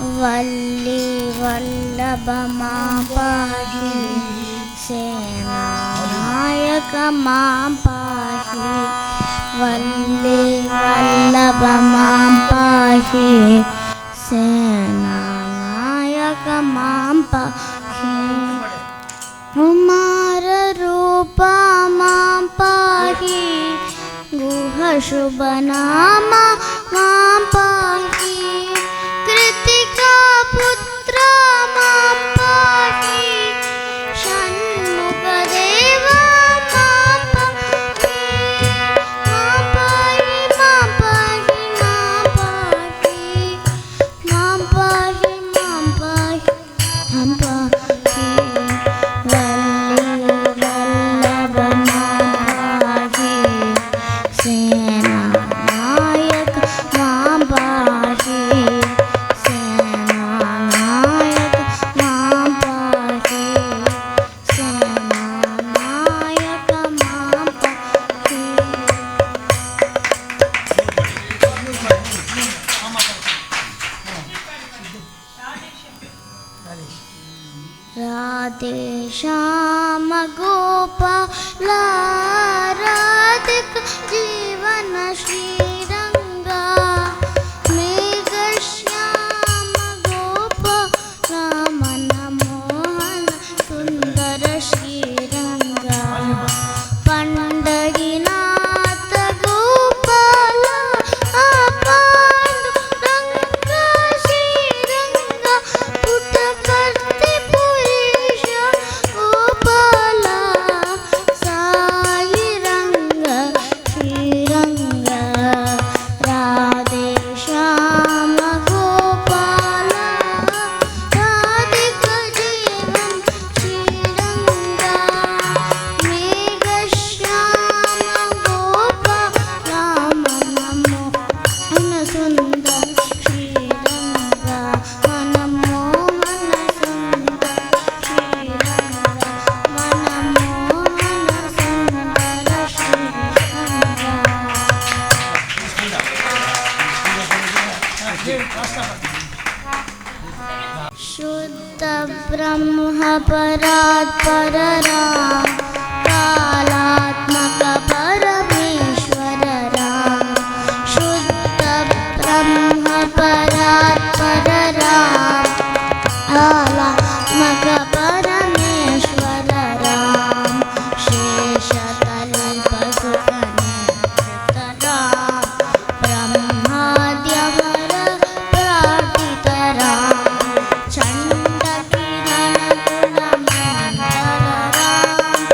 वल्ली वल्लभ मां पाहि सेनानायक मां पाहि वल्ली वल्लभ मां पाहि सेनानायक मां पाहि कुमार रूप मां पाहि गुह शुभ नाम मां पाहि कृतिका पुत्र मां पाहि षण्मुख देव मां पाहि मां पाहि मां पाहि मां पाहि मां पाहि मां पाहि वल्ली वल्लभ मां पाहि सेनानायक मां पाहि सेनानायक मां पाहि सेनानायक मां पाहि राधे श्याम गोपाल राधिक जीवन श्रीरंगा मेघ श्याम गोपाल मन मोहन सुंदर श्रीरंगा पंडरीनाथ गोपाल पांडुरंग श्रीरंगा पुटपर्ति पुरीश गोपाल साई रंग श्रीरंग राधे श्याम गोपाल राधिक जीवन श्रीरंगा मेघ श्याम गोपाल मन मोहन सुंदर श्रीरंगा मन मोहन सुंदर श्रीरंगा मन मोहन सुंदर श्रीरंगा शुद्ध ब्रह्म परात्पर राम कालात्मक परमेश्वर राम शुद्ध ब्रह्म परात्पर राम कालात्मक परमेश्वर राम शेषतल्प सुखनिर्मित राम ब्रह्माद्यमर प्रार्थित राम चण्ड किरण गुणमण्डल राम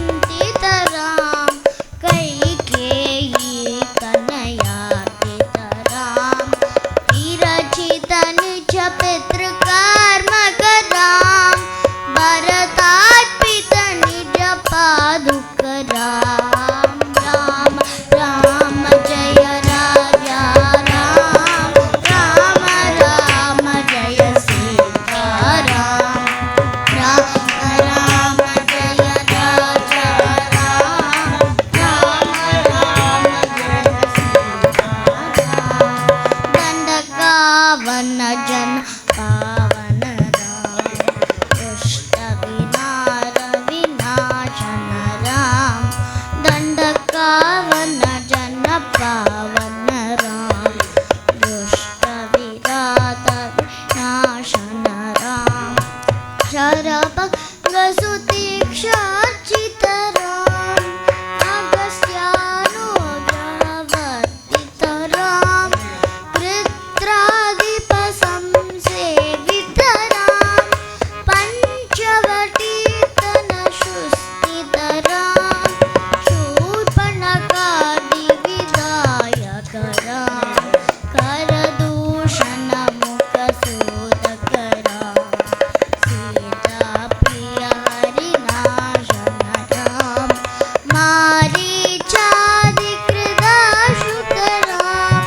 चिन्तितरां कैकेयी कनयार्पितरां विरचित निज पितृकर्मकरां भरतार्पित निज पादुकरां राम राम जय राजा राम राम राम जय सीताराम राम राम जय राजा राम राम राम जय सीताराम दंडकावन जन पावन राम दुष्ट विनार विनाशन राम दंडकावन जन पावन राम दुष्ट विराट विनाशन राम शरभंगसुतीक्षार्चित राम अगस्त्यानुग्रहवर्तित राम कृत्रादिप संसेवित राम पंचवटीतन शुस्थित राम शूर्पणखादिविधायक राम करदूषण मुखशोधक राम सीताप्रिय हरिनाशन राम मारीचादिकृदाशुत राम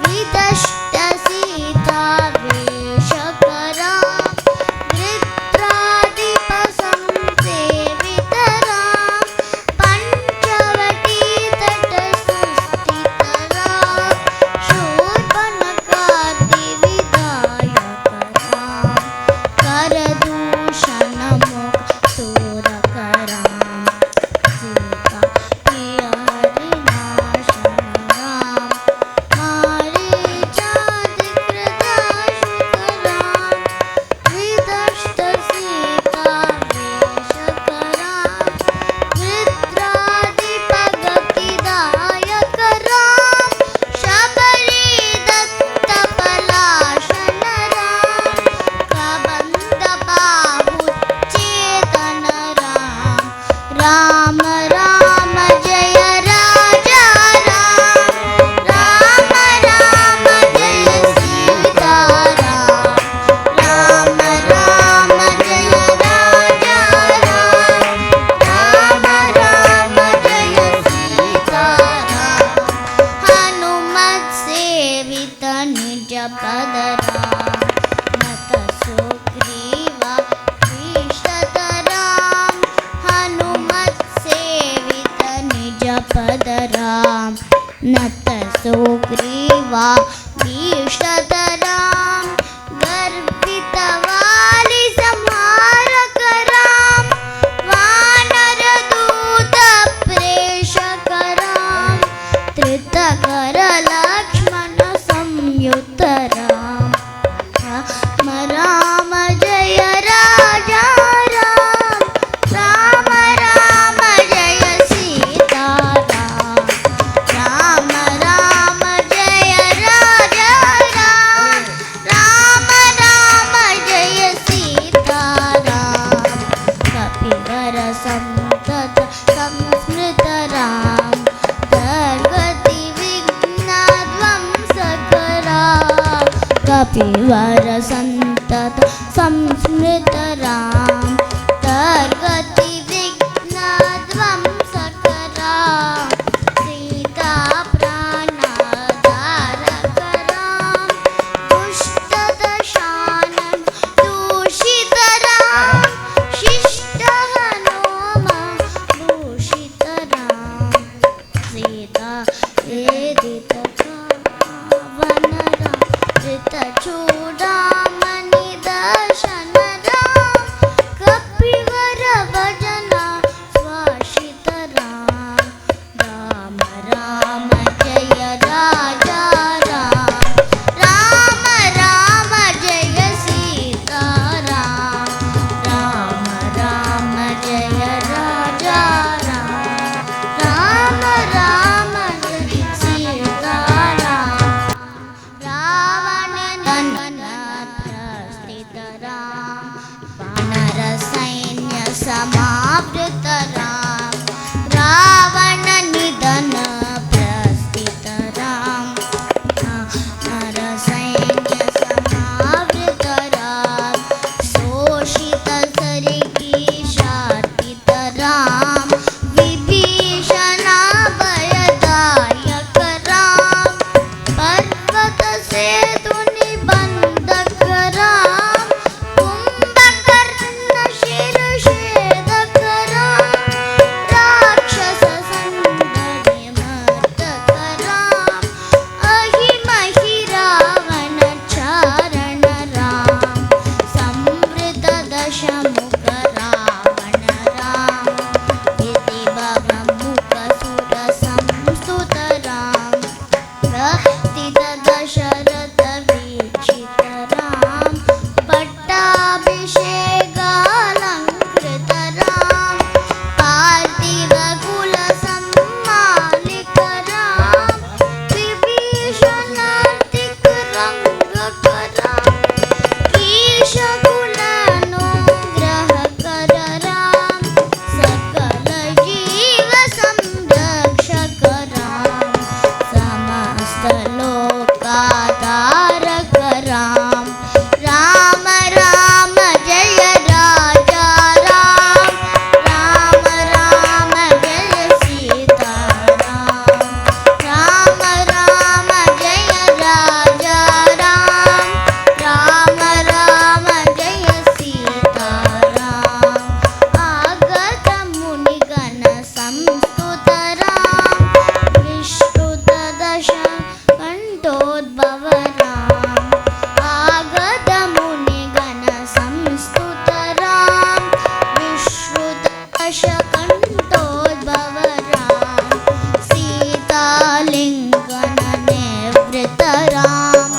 विदष्ट सीतावेशक राम वृत्रादिप संसेवित राम पंचवटीतट सुस्थित राम शूर्पणखादिविधायक राम करदूषण मुखशोधक राम सीता प्रिय हरिनाशन राम मारीचादिकृदाशुत राम विदष्ट सीतावेशक राम वृत्रादिप गतिदायक राम शबरी दत्त पलाशन राम कबंध बाहुच्चेतन राम राम राम जय राजा राम राम राम जय सीताराम राम राम जय राजा राम राम राम जय सीताराम हनुमत सेवित निज पद राम नत सुग्रीवा भीषत राम हनुमत सेवित निज पद राम नत सुग्रीवा भीषत राम गर्वित वाली संहारक राम वानर दूत प्रेषक राम धृतकर लक्ष्मण संयुत राम राम राम जय राजा राम राम राम जय सीताराम राम राम जय राजा राम राम राम जय सीताराम कपिवर संतत संस्मृत राम दुर्गति विघ्नध्वंसक राम कपिवर संतत संस्मृत राम दुर्गति विघ्नध्वंसक राम सीता प्राणधारक राम दुष्ट दशानन दूषित राम शिष्ट हनुमत समावृतराम रावण निधन प्रस्थितराम नरसैन्य समावृतराम शोषित सरिकीशार्पितराम विभीषण भयदायक राम पर्वत सेतु निबंधक राम कुंभकर्ण शिरछेदक राम राक्षस संदधि मर्दक राम अहिमहि रावण चारण राम संवृत दशमुख रावण राम इति भवमुख सुर संस्तुत राम प्रस्थित दशरथ वीक्षित राम पट्टाभिषेकालंकृत राम पार्थिव कुल सम्मानिक राम विभीषणार्तिक रंगक राम ईशकुलानुग्रहकर राम सकल जीव संरक्षक राम समस्त लोकाधारक राम राम राम जय राजा राम राम राम जय सीता राम राम राम जय राजा राम राम राम जय सीता राम आगत मुनिगण संस्तुत राम विश्रुत दश कंठोद्भव राम आगत मुनिगण संस्तुत राम विश्रुत दश कंठोद्भव राम सीतालिंगन निवृत राम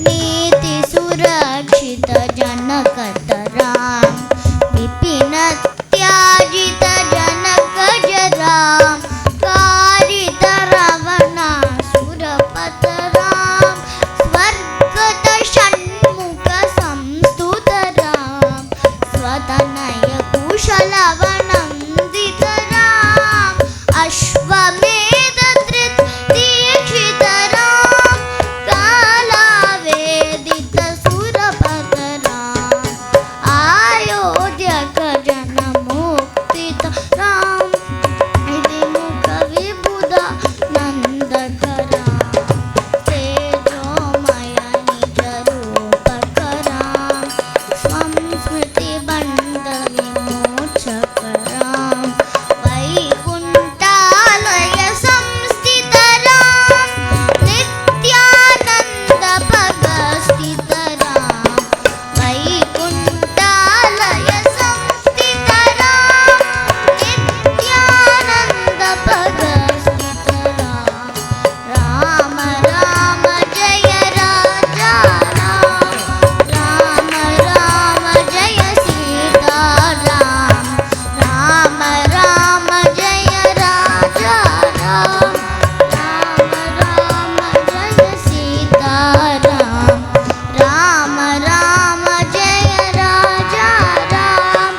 नीति सुरक्षित जनकत राम विपिन त्याजित जनक राम कारित रावणासुरपत राम स्वर्गत षण्मुख संस्तुत राम स्वतनय कुशलवनन्दित राम अश्वमेध धृत दीक्षित राम कालावेदित सुरपत राम अयोध्यक जन मुक्तित राम इति मुख विबुध नंदक राम तेजोमय निज रूपक राम स्वं स्मृति बंध विमोचक राम वैकुंठालय संस्थित राम नित्यानंद पद स्थित राम वैकुंठालय संस्थित राम नित्यानंद पद स्थित राम राम राम जय राजा राम राम राम जय सीता राम राम राम जय राजा राम राम राम जय सीता राम राम राम जय राजा राम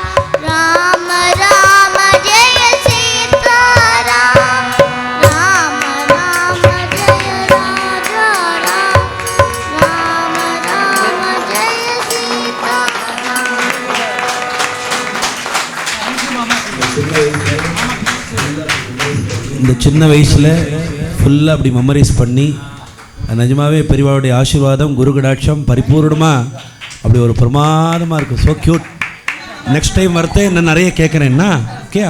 राम राम जय सीता राम राम राम जय राजा राम राम राम जय सीता இந்த சின்ன வயசில் ஃபுல்லாக அப்படி மெமரைஸ் பண்ணி நிஜமாவே பெரியவாளுடைய ஆசீர்வாதம் குரு கடாட்சம் பரிபூர்ணமாக அப்படி ஒரு பிரமாதமாக இருக்குது. So cute. நெக்ஸ்ட் டைம் வரத்தே நான் நிறைய கேட்குறேன்னா ஓகே.